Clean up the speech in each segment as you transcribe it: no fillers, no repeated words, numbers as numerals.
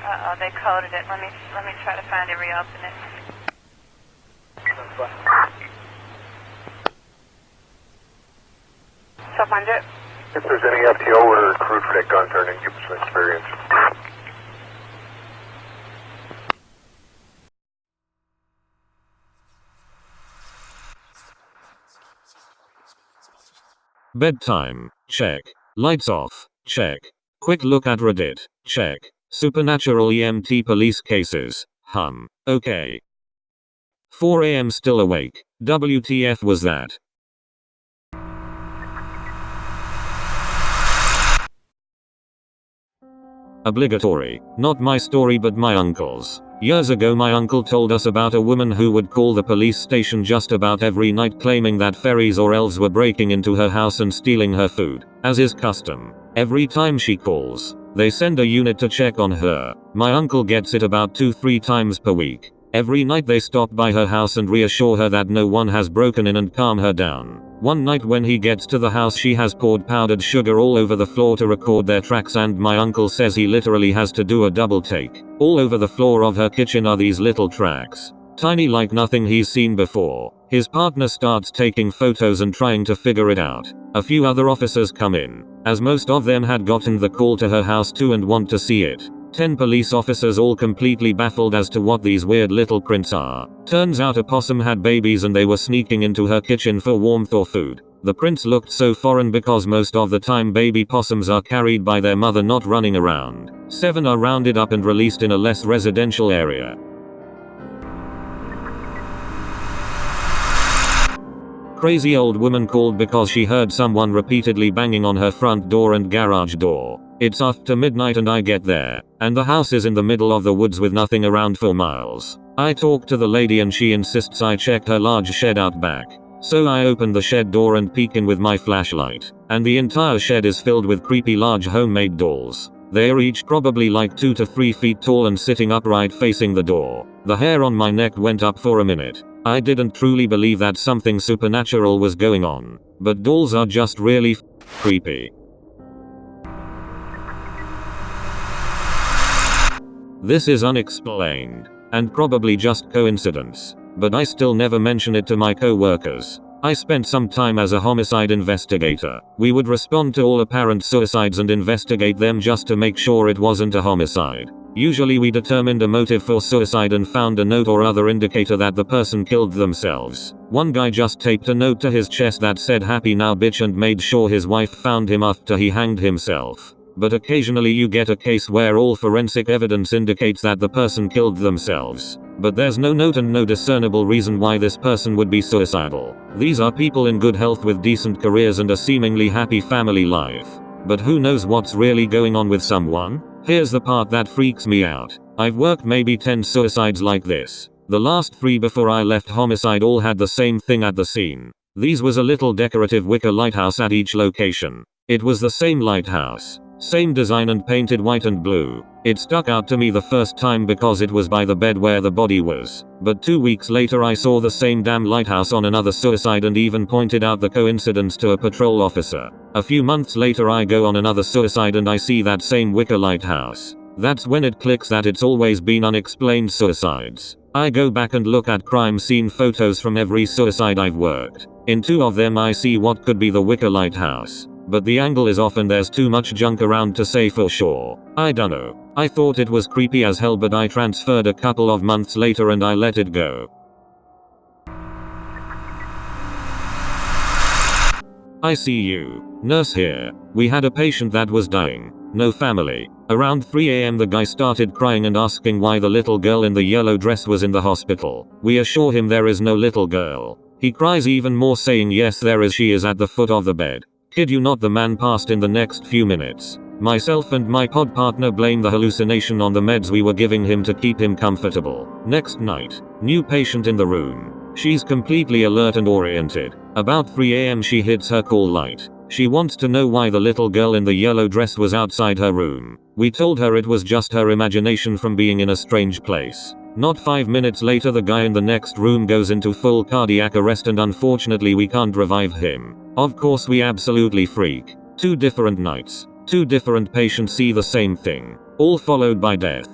Uh-oh, they coded it. Let me try to find it, reopen it. Self-minded. If there's any FTO or recruit for that gun turning, give us some experience. Bedtime, check. Lights off, check. Quick look at Reddit, check. Supernatural EMT police cases, okay. 4 a.m. still awake. WTF was that? Obligatory. Not my story but my uncle's. Years ago my uncle told us about a woman who would call the police station just about every night claiming that fairies or elves were breaking into her house and stealing her food. As is custom, every time she calls, they send a unit to check on her. My uncle gets it about 2-3 times per week. Every night they stop by her house and reassure her that no one has broken in and calm her down. One night when he gets to the house she has poured powdered sugar all over the floor to record their tracks, and my uncle says he literally has to do a double take. All over the floor of her kitchen are these little tracks. Tiny like nothing he's seen before. His partner starts taking photos and trying to figure it out. A few other officers come in, as most of them had gotten the call to her house too and want to see it. 10 police officers all completely baffled as to what these weird little prints are. Turns out a possum had babies and they were sneaking into her kitchen for warmth or food. The prints looked so foreign because most of the time baby possums are carried by their mother, not running around. 7 are rounded up and released in a less residential area. Crazy old woman called because she heard someone repeatedly banging on her front door and garage door. It's after midnight and I get there, and the house is in the middle of the woods with nothing around for miles. I talk to the lady and she insists I check her large shed out back. So I open the shed door and peek in with my flashlight, and the entire shed is filled with creepy large homemade dolls. They are each probably like 2 to 3 feet tall and sitting upright facing the door. The hair on my neck went up for a minute. I didn't truly believe that something supernatural was going on, but dolls are just really creepy. This is unexplained, and probably just coincidence, but I still never mention it to my co-workers. I spent some time as a homicide investigator. We would respond to all apparent suicides and investigate them just to make sure it wasn't a homicide. Usually we determined a motive for suicide and found a note or other indicator that the person killed themselves. One guy just taped a note to his chest that said "happy now bitch" and made sure his wife found him after he hanged himself. But occasionally you get a case where all forensic evidence indicates that the person killed themselves, but there's no note and no discernible reason why this person would be suicidal. These are people in good health with decent careers and a seemingly happy family life. But who knows what's really going on with someone? Here's the part that freaks me out. I've worked maybe 10 suicides like this. The last 3 before I left homicide all had the same thing at the scene. These was a little decorative wicker lighthouse at each location. It was the same lighthouse. Same design and painted white and blue. It stuck out to me the first time because it was by the bed where the body was. But 2 weeks later I saw the same damn lighthouse on another suicide and even pointed out the coincidence to a patrol officer. A few months later I go on another suicide and I see that same wicker lighthouse. That's when it clicks that it's always been unexplained suicides. I go back and look at crime scene photos from every suicide I've worked. In 2 of them I see what could be the wicker lighthouse. But the angle is off and there's too much junk around to say for sure. I dunno. I thought it was creepy as hell, but I transferred a couple of months later and I let it go. I see you. Nurse here. We had a patient that was dying. No family. Around 3 a.m. the guy started crying and asking why the little girl in the yellow dress was in the hospital. We assure him there is no little girl. He cries even more, saying yes there is, she is at the foot of the bed. Kid you not, the man passed in the next few minutes. Myself and my pod partner blame the hallucination on the meds we were giving him to keep him comfortable. Next night, new patient in the room. She's completely alert and oriented. About 3 a.m. she hits her call light. She wants to know why the little girl in the yellow dress was outside her room. We told her it was just her imagination from being in a strange place. Not 5 minutes later the guy in the next room goes into full cardiac arrest and unfortunately we can't revive him. Of course we absolutely freak. 2 different nights. 2 different patients see the same thing. All followed by death.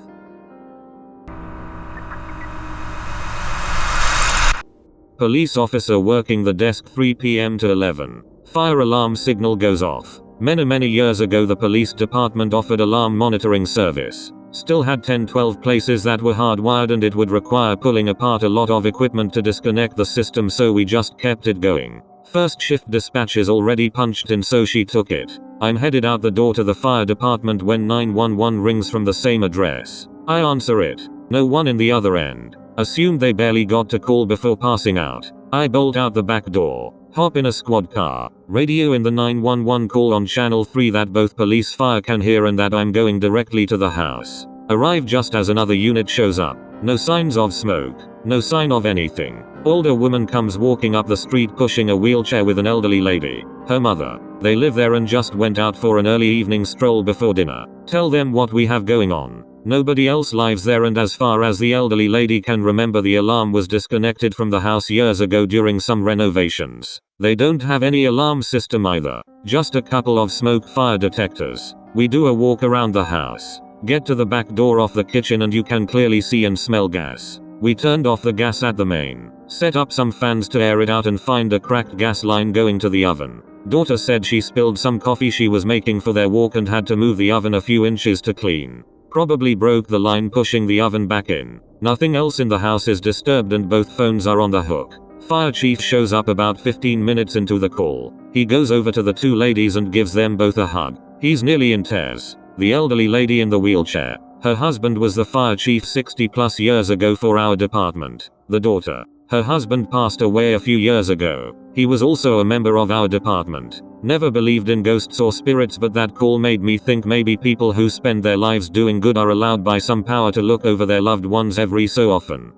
Police officer working the desk 3 p.m. to 11. Fire alarm signal goes off. Many years ago the police department offered alarm monitoring service. Still had 10-12 places that were hardwired and it would require pulling apart a lot of equipment to disconnect the system, so we just kept it going. First shift dispatch is already punched in, so she took it. I'm headed out the door to the fire department when 911 rings from the same address. I answer it. No one in the other end. Assumed they barely got to call before passing out. I bolt out the back door. Hop in a squad car. Radio in the 911 call on channel 3 that both police fire can hear and that I'm going directly to the house. Arrive just as another unit shows up. No signs of smoke. No sign of anything. Older woman comes walking up the street pushing a wheelchair with an elderly lady. Her mother. They live there and just went out for an early evening stroll before dinner. Tell them what we have going on. Nobody else lives there, and as far as the elderly lady can remember, the alarm was disconnected from the house years ago during some renovations. They don't have any alarm system either. Just a couple of smoke fire detectors. We do a walk around the house. Get to the back door of the kitchen and you can clearly see and smell gas. We turned off the gas at the main. Set up some fans to air it out and find a cracked gas line going to the oven. Daughter said she spilled some coffee she was making for their walk and had to move the oven a few inches to clean. Probably broke the line pushing the oven back in. Nothing else in the house is disturbed and both phones are on the hook. Fire chief shows up about 15 minutes into the call. He goes over to the two ladies and gives them both a hug. He's nearly in tears. The elderly lady in the wheelchair. Her husband was the fire chief 60+ years ago for our department. The daughter. Her husband passed away a few years ago. He was also a member of our department. Never believed in ghosts or spirits, but that call made me think maybe people who spend their lives doing good are allowed by some power to look over their loved ones every so often.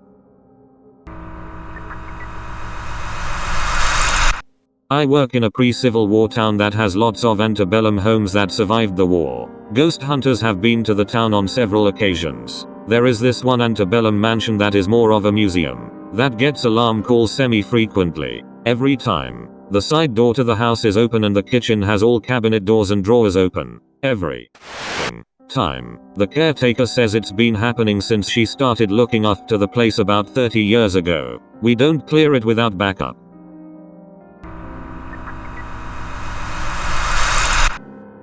I work in a pre-Civil War town that has lots of antebellum homes that survived the war. Ghost hunters have been to the town on several occasions. There is this one antebellum mansion that is more of a museum. That gets alarm calls semi-frequently. Every time. The side door to the house is open and the kitchen has all cabinet doors and drawers open. Every time. The caretaker says it's been happening since she started looking after the place about 30 years ago. We don't clear it without backup.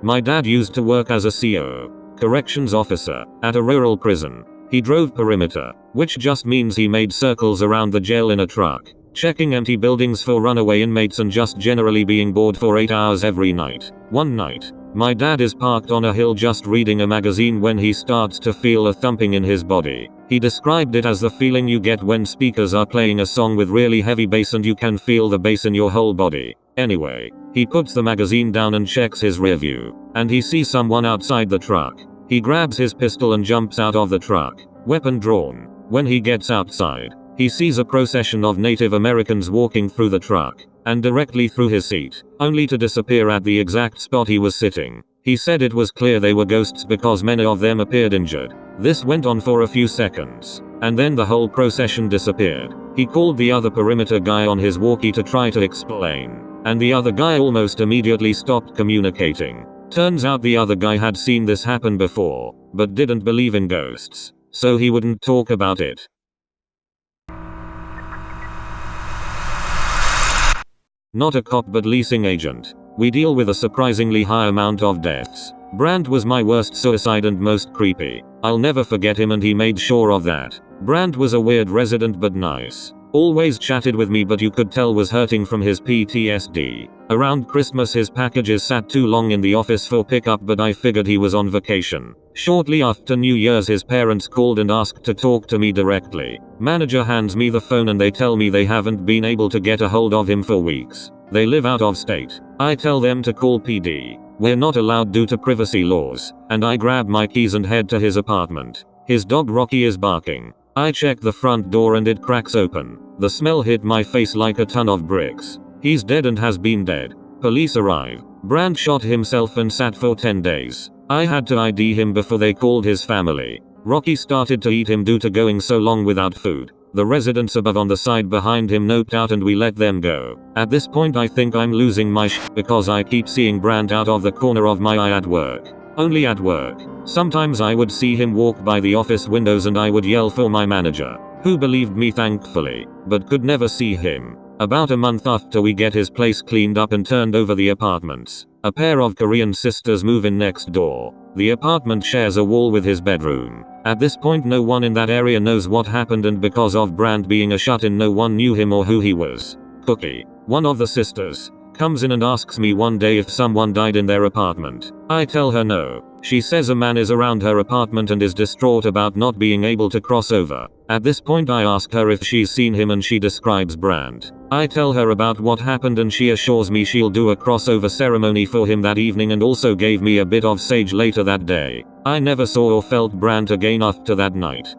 My dad used to work as a CO, corrections officer, at a rural prison. He drove perimeter, which just means he made circles around the jail in a truck, checking empty buildings for runaway inmates and just generally being bored for 8 hours every night. One night, my dad is parked on a hill just reading a magazine when he starts to feel a thumping in his body. He described it as the feeling you get when speakers are playing a song with really heavy bass and you can feel the bass in your whole body. Anyway, he puts the magazine down and checks his rear view, and he sees someone outside the truck. He grabs his pistol and jumps out of the truck, weapon drawn. When he gets outside, he sees a procession of Native Americans walking through the truck, and directly through his seat, only to disappear at the exact spot he was sitting. He said it was clear they were ghosts because many of them appeared injured. This went on for a few seconds, and then the whole procession disappeared. He called the other perimeter guy on his walkie to try to explain, and the other guy almost immediately stopped communicating. Turns out the other guy had seen this happen before, but didn't believe in ghosts, so he wouldn't talk about it. Not a cop but leasing agent. We deal with a surprisingly high amount of deaths. Brand was my worst suicide and most creepy. I'll never forget him and he made sure of that. Brand was a weird resident but nice. Always chatted with me but you could tell was hurting from his PTSD. Around Christmas his packages sat too long in the office for pickup but I figured he was on vacation. Shortly after New Year's his parents called and asked to talk to me directly. Manager hands me the phone and they tell me they haven't been able to get a hold of him for weeks. They live out of state. I tell them to call PD. We're not allowed due to privacy laws, and I grab my keys and head to his apartment. His dog Rocky is barking. I check the front door and it cracks open. The smell hit my face like a ton of bricks. He's dead and has been dead. Police arrive. Brand shot himself and sat for 10 days. I had to ID him before they called his family. Rocky started to eat him due to going so long without food. The residents above on the side behind him noped out and we let them go. At this point I think I'm losing my shit because I keep seeing Brand out of the corner of my eye at work. Only at work. Sometimes I would see him walk by the office windows and I would yell for my manager. who believed me thankfully, but could never see him. About a month after we get his place cleaned up and turned over the apartments, a pair of Korean sisters move in next door. The apartment shares a wall with his bedroom. At this point no one in that area knows what happened, and because of Brand being a shut-in no one knew him or who he was. Cookie, one of the sisters, comes in and asks me one day if someone died in their apartment. I tell her no. She says a man is around her apartment and is distraught about not being able to cross over. At this point I ask her if she's seen him and she describes Brand. I tell her about what happened and she assures me she'll do a crossover ceremony for him that evening, and also gave me a bit of sage later that day. I never saw or felt Brand again after that night.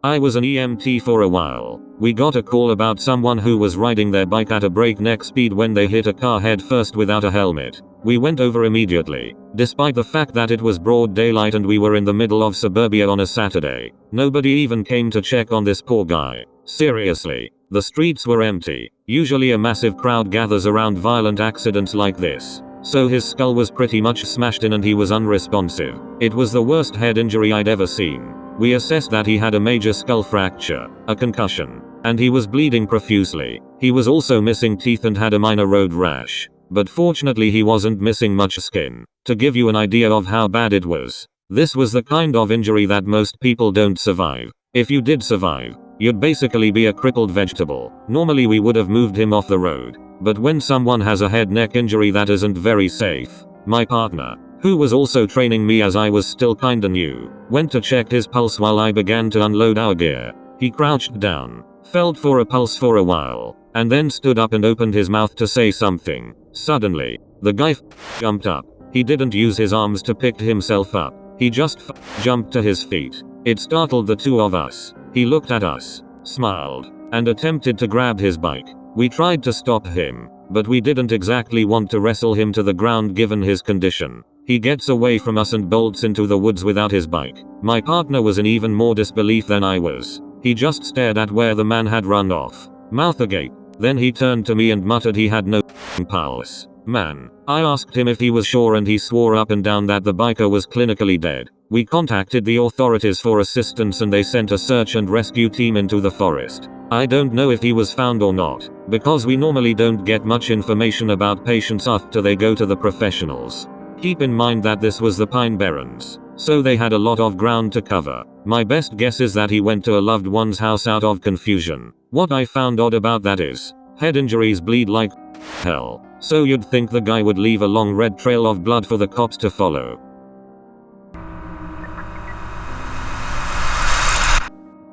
I was an EMT for a while. We got a call about someone who was riding their bike at a breakneck speed when they hit a car head first without a helmet. We went over immediately, despite the fact that it was broad daylight and we were in the middle of suburbia on a Saturday. Nobody even came to check on this poor guy. Seriously, the streets were empty. Usually a massive crowd gathers around violent accidents like this. So his skull was pretty much smashed in and he was unresponsive. It was the worst head injury I'd ever seen. We assessed that he had a major skull fracture, a concussion, and he was bleeding profusely. He was also missing teeth and had a minor road rash. But fortunately he wasn't missing much skin. To give you an idea of how bad it was, this was the kind of injury that most people don't survive. If you did survive, you'd basically be a crippled vegetable. Normally we would have moved him off the road. But when someone has a head-neck injury that isn't very safe, my partner, who was also training me as I was still kinda new, went to check his pulse while I began to unload our gear. He crouched down, felt for a pulse for a while, and then stood up and opened his mouth to say something. Suddenly, the guy jumped up. He didn't use his arms to pick himself up. He just jumped to his feet. It startled the two of us. He looked at us, smiled, and attempted to grab his bike. We tried to stop him, but we didn't exactly want to wrestle him to the ground given his condition. He gets away from us and bolts into the woods without his bike. My partner was in even more disbelief than I was. He just stared at where the man had run off, mouth agape. Then he turned to me and muttered he had no pulse. Man, I asked him if he was sure and he swore up and down that the biker was clinically dead. We contacted the authorities for assistance and they sent a search and rescue team into the forest. I don't know if he was found or not, because we normally don't get much information about patients after they go to the professionals. Keep in mind that this was the Pine Barrens, so they had a lot of ground to cover. My best guess is that he went to a loved one's house out of confusion. What I found odd about that is, head injuries bleed like hell, so you'd think the guy would leave a long red trail of blood for the cops to follow.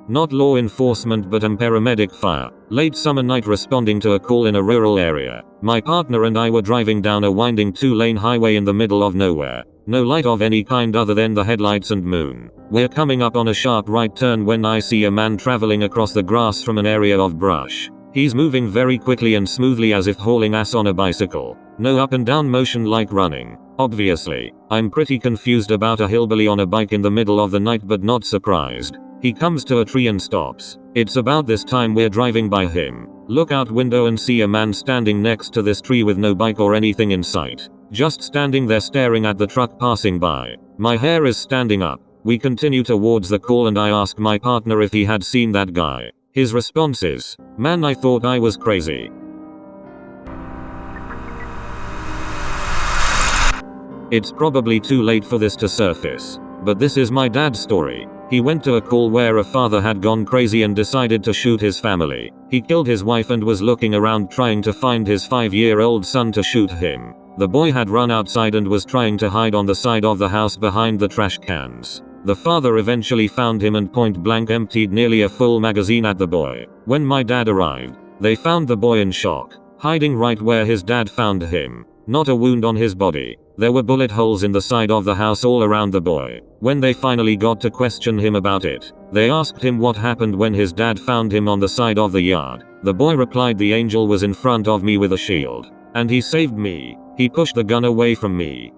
Not law enforcement but paramedic fire. Late summer night responding to a call in a rural area. My partner and I were driving down a winding 2-lane highway in the middle of nowhere. No light of any kind other than the headlights and moon. We're coming up on a sharp right turn when I see a man traveling across the grass from an area of brush. He's moving very quickly and smoothly as if hauling ass on a bicycle. No up and down motion like running. Obviously, I'm pretty confused about a hillbilly on a bike in the middle of the night but not surprised. He comes to a tree and stops. It's about this time we're driving by him. Look out window and see a man standing next to this tree with no bike or anything in sight. Just standing there staring at the truck passing by. My hair is standing up. We continue towards the call and I ask my partner if he had seen that guy. His response is, "Man, I thought I was crazy." It's probably too late for this to surface, but this is my dad's story. He went to a call where a father had gone crazy and decided to shoot his family. He killed his wife and was looking around trying to find his 5-year-old son to shoot him. The boy had run outside and was trying to hide on the side of the house behind the trash cans. The father eventually found him and point blank emptied nearly a full magazine at the boy. When my dad arrived, they found the boy in shock, hiding right where his dad found him. Not a wound on his body. There were bullet holes in the side of the house all around the boy. When they finally got to question him about it, they asked him what happened when his dad found him on the side of the yard. The boy replied, "The angel was in front of me with a shield, and he saved me. He pushed the gun away from me."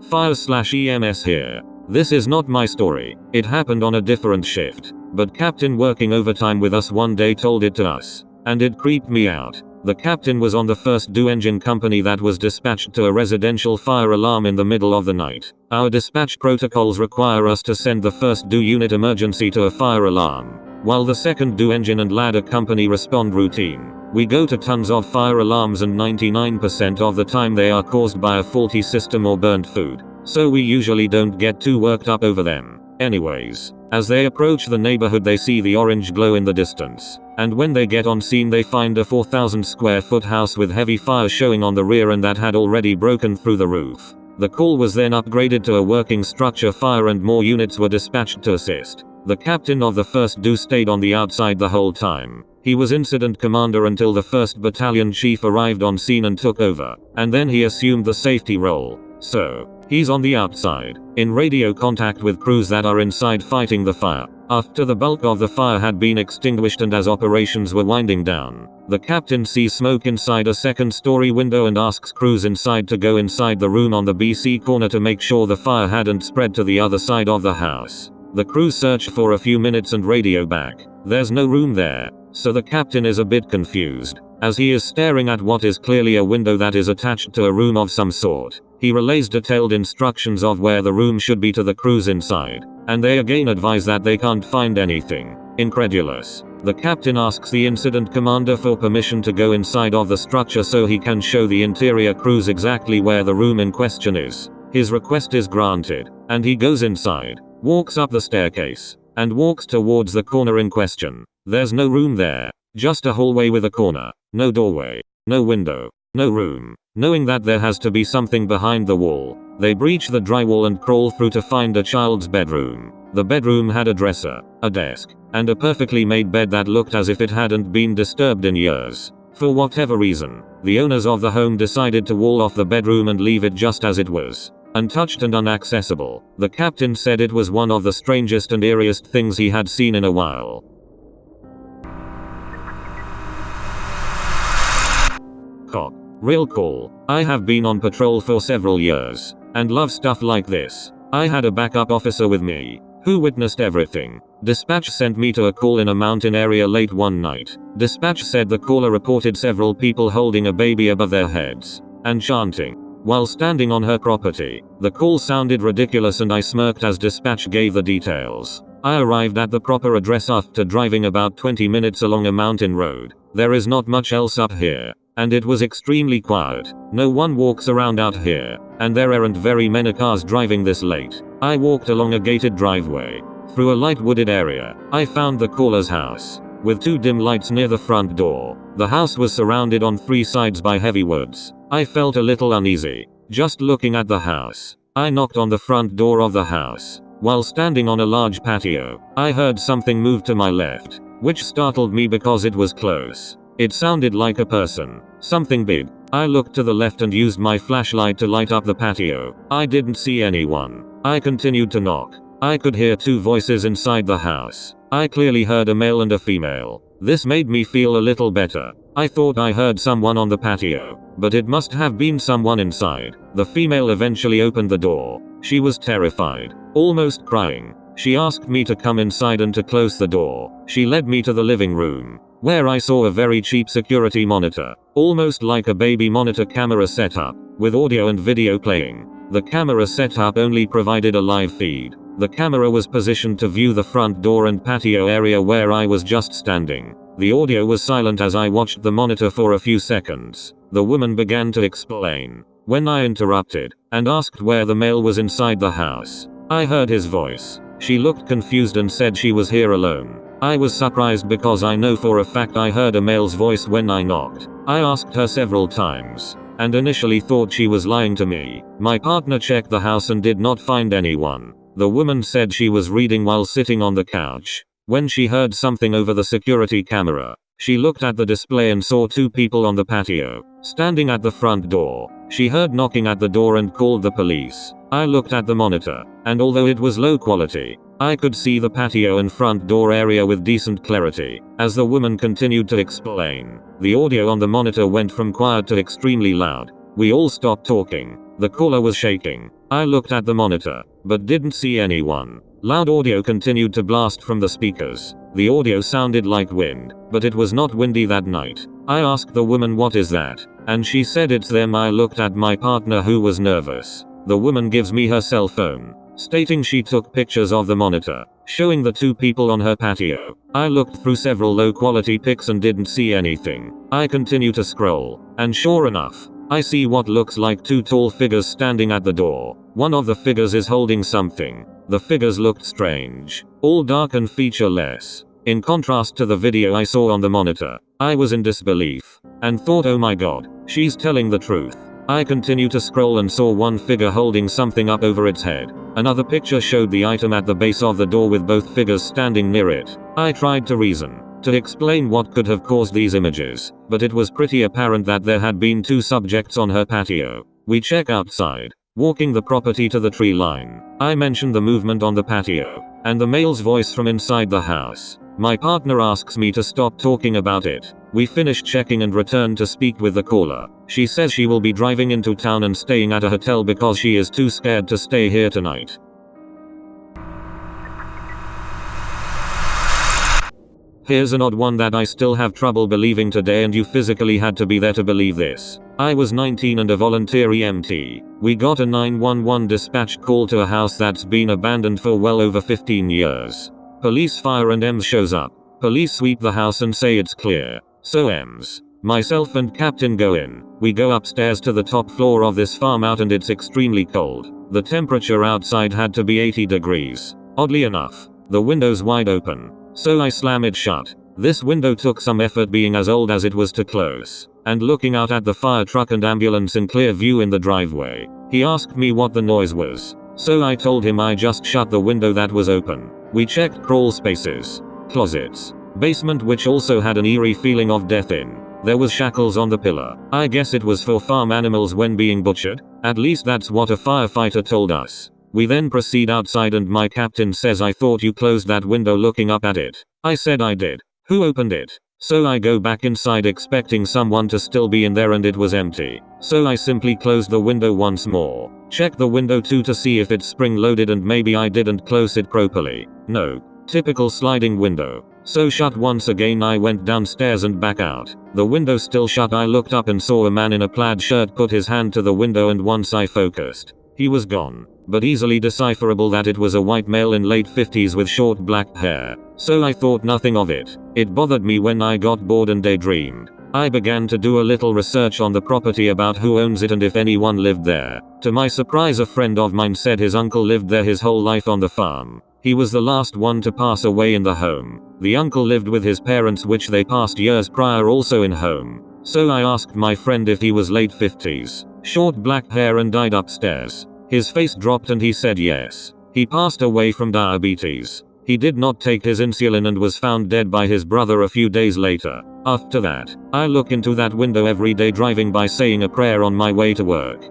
Fire/EMS here. This is not my story. It happened on a different shift, but captain working overtime with us one day told it to us, and it creeped me out. The captain was on the first due engine company that was dispatched to a residential fire alarm in the middle of the night. Our dispatch protocols require us to send the first due unit emergency to a fire alarm, while the second due engine and ladder company respond routine. We go to tons of fire alarms and 99% of the time they are caused by a faulty system or burnt food, so we usually don't get too worked up over them. Anyways, as they approach the neighborhood they see the orange glow in the distance, and when they get on scene they find a 4,000 square foot house with heavy fire showing on the rear and that had already broken through the roof. The call was then upgraded to a working structure fire and more units were dispatched to assist. The captain of the first due stayed on the outside the whole time. He was incident commander until the 1st battalion chief arrived on scene and took over, and then he assumed the safety role. So, he's on the outside, in radio contact with crews that are inside fighting the fire. After the bulk of the fire had been extinguished and as operations were winding down, the captain sees smoke inside a second-story window and asks crews inside to go inside the room on the BC corner to make sure the fire hadn't spread to the other side of the house. The crew search for a few minutes and radio back. There's no room there, so the captain is a bit confused, as he is staring at what is clearly a window that is attached to a room of some sort. He relays detailed instructions of where the room should be to the crews inside, and they again advise that they can't find anything. Incredulous, the captain asks the incident commander for permission to go inside of the structure so he can show the interior crews exactly where the room in question is. His request is granted, and he goes inside, walks up the staircase, and walks towards the corner in question. There's no room there, just a hallway with a corner, no doorway, no window, no room. Knowing that there has to be something behind the wall, they breach the drywall and crawl through to find a child's bedroom. The bedroom had a dresser, a desk, and a perfectly made bed that looked as if it hadn't been disturbed in years. For whatever reason, the owners of the home decided to wall off the bedroom and leave it just as it was, untouched and inaccessible. The captain said it was one of the strangest and eeriest things he had seen in a while. Cop. Real call. I have been on patrol for several years, and love stuff like this. I had a backup officer with me, who witnessed everything. Dispatch sent me to a call in a mountain area late one night. Dispatch said the caller reported several people holding a baby above their heads, and chanting, while standing on her property. The call sounded ridiculous and I smirked as dispatch gave the details. I arrived at the proper address after driving about 20 minutes along a mountain road. There is not much else up here, and it was extremely quiet. No one walks around out here, and there aren't very many cars driving this late. I walked along a gated driveway, through a light wooded area. I found the caller's house, with 2 dim lights near the front door. The house was surrounded on 3 sides by heavy woods. I felt a little uneasy, just looking at the house. I knocked on the front door of the house. While standing on a large patio, I heard something move to my left, which startled me because it was close. It sounded like a person, something big. I looked to the left and used my flashlight to light up the patio. I didn't see anyone. I continued to knock. I could hear 2 voices inside the house. I clearly heard a male and a female. This made me feel a little better. I thought I heard someone on the patio, but it must have been someone inside. The female eventually opened the door. She was terrified, almost crying. She asked me to come inside and to close the door. She led me to the living room, where I saw a very cheap security monitor, almost like a baby monitor camera setup, with audio and video playing. The camera setup only provided a live feed. The camera was positioned to view the front door and patio area where I was just standing. The audio was silent as I watched the monitor for a few seconds. The woman began to explain, when I interrupted, and asked where the male was inside the house. I heard his voice. She looked confused and said she was here alone. I was surprised because I know for a fact I heard a male's voice when I knocked. I asked her several times, and initially thought she was lying to me. My partner checked the house and did not find anyone. The woman said she was reading while sitting on the couch, when she heard something over the security camera. She looked at the display and saw 2 people on the patio, standing at the front door. She heard knocking at the door and called the police. I looked at the monitor, and although it was low quality, I could see the patio and front door area with decent clarity. As the woman continued to explain, the audio on the monitor went from quiet to extremely loud. We all stopped talking. The caller was shaking. I looked at the monitor, but didn't see anyone. Loud audio continued to blast from the speakers. The audio sounded like wind, but it was not windy that night. I asked the woman what is that, and she said it's them. I looked at my partner who was nervous. The woman gives me her cell phone, stating she took pictures of the monitor, showing the two people on her patio. I looked through several low quality pics and didn't see anything. I continue to scroll, and sure enough, I see what looks like two tall figures standing at the door. One of the figures is holding something. The figures looked strange, all dark and featureless. In contrast to the video I saw on the monitor, I was in disbelief, and thought, oh my god, she's telling the truth. I continued to scroll and saw one figure holding something up over its head. Another picture showed the item at the base of the door with both figures standing near it. I tried to reason, to explain what could have caused these images, but it was pretty apparent that there had been two subjects on her patio. We check outside, walking the property to the tree line. I mentioned the movement on the patio, and the male's voice from inside the house. My partner asks me to stop talking about it. We finish checking and return to speak with the caller. She says she will be driving into town and staying at a hotel because she is too scared to stay here tonight. Here's an odd one that I still have trouble believing today, and you physically had to be there to believe this. I was 19 and a volunteer EMT. We got a 911 dispatch call to a house that's been abandoned for well over 15 years. Police, fire and EMS shows up. Police sweep the house and say it's clear. So EMS, myself and Captain go in. We go upstairs to the top floor of this farm out and it's extremely cold. The temperature outside had to be 80 degrees. Oddly enough, the window's wide open, so I slam it shut. This window took some effort being as old as it was to close. And looking out at the fire truck and ambulance in clear view in the driveway, he asked me what the noise was. So I told him I just shut the window that was open. We checked crawl spaces, closets, basement, which also had an eerie feeling of death in. There was shackles on the pillar. I guess it was for farm animals when being butchered. At least that's what a firefighter told us. We then proceed outside and my captain says, I thought you closed that window, looking up at it. I said I did. Who opened it? So I go back inside expecting someone to still be in there and it was empty. So I simply closed the window once more. Check the window too to see if it's spring loaded and maybe I didn't close it properly. No. Typical sliding window. So shut once again. I went downstairs and back out. The window still shut. I looked up and saw a man in a plaid shirt put his hand to the window, and once I focused, he was gone. But easily decipherable that it was a white male in late 50s with short black hair. So I thought nothing of it. It bothered me when I got bored and daydreamed. I began to do a little research on the property about who owns it and if anyone lived there. To my surprise, a friend of mine said his uncle lived there his whole life on the farm. He was the last one to pass away in the home. The uncle lived with his parents, which they passed years prior, also in home. So I asked my friend if he was late 50s, short black hair and died upstairs. His face dropped and he said yes. He passed away from diabetes. He did not take his insulin and was found dead by his brother a few days later. After that, I look into that window every day driving by, saying a prayer on my way to work.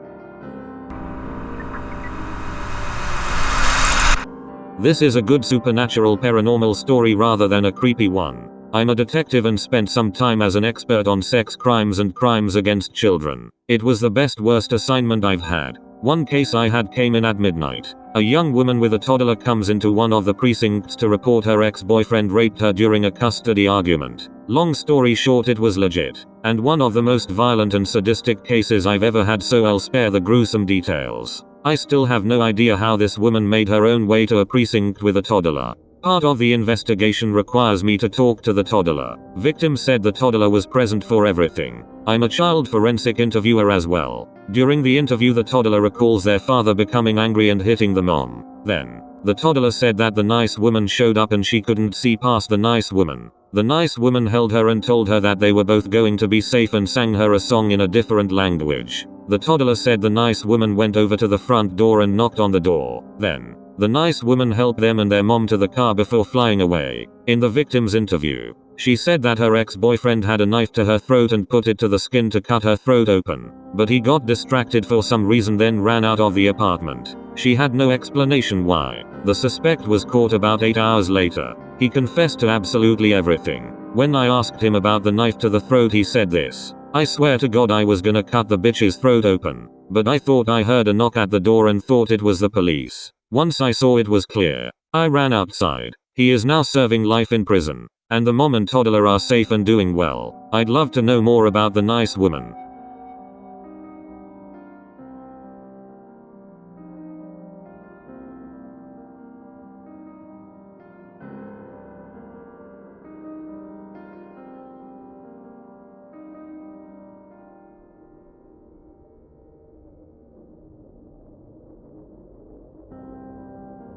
This is a good supernatural paranormal story rather than a creepy one. I'm a detective and spent some time as an expert on sex crimes and crimes against children. It was the best worst assignment I've had. One case I had came in at midnight. A young woman with a toddler comes into one of the precincts to report her ex-boyfriend raped her during a custody argument. Long story short, it was legit, and one of the most violent and sadistic cases I've ever had, so I'll spare the gruesome details. I still have no idea how this woman made her own way to a precinct with a toddler. Part of the investigation requires me to talk to the toddler. Victim said the toddler was present for everything. I'm a child forensic interviewer as well. During the interview, the toddler recalls their father becoming angry and hitting the mom. Then, the toddler said that the nice woman showed up and she couldn't see past the nice woman. The nice woman held her and told her that they were both going to be safe and sang her a song in a different language. The toddler said the nice woman went over to the front door and knocked on the door. Then, the nice woman helped them and their mom to the car before flying away. In the victim's interview, she said that her ex-boyfriend had a knife to her throat and put it to the skin to cut her throat open. But he got distracted for some reason, then ran out of the apartment. She had no explanation why. The suspect was caught about 8 hours later. He confessed to absolutely everything. When I asked him about the knife to the throat, he said this: "I swear to God I was gonna cut the bitch's throat open. But I thought I heard a knock at the door and thought it was the police. Once I saw it was clear, I ran outside." He is now serving life in prison. And the mom and toddler are safe and doing well. I'd love to know more about the nice woman.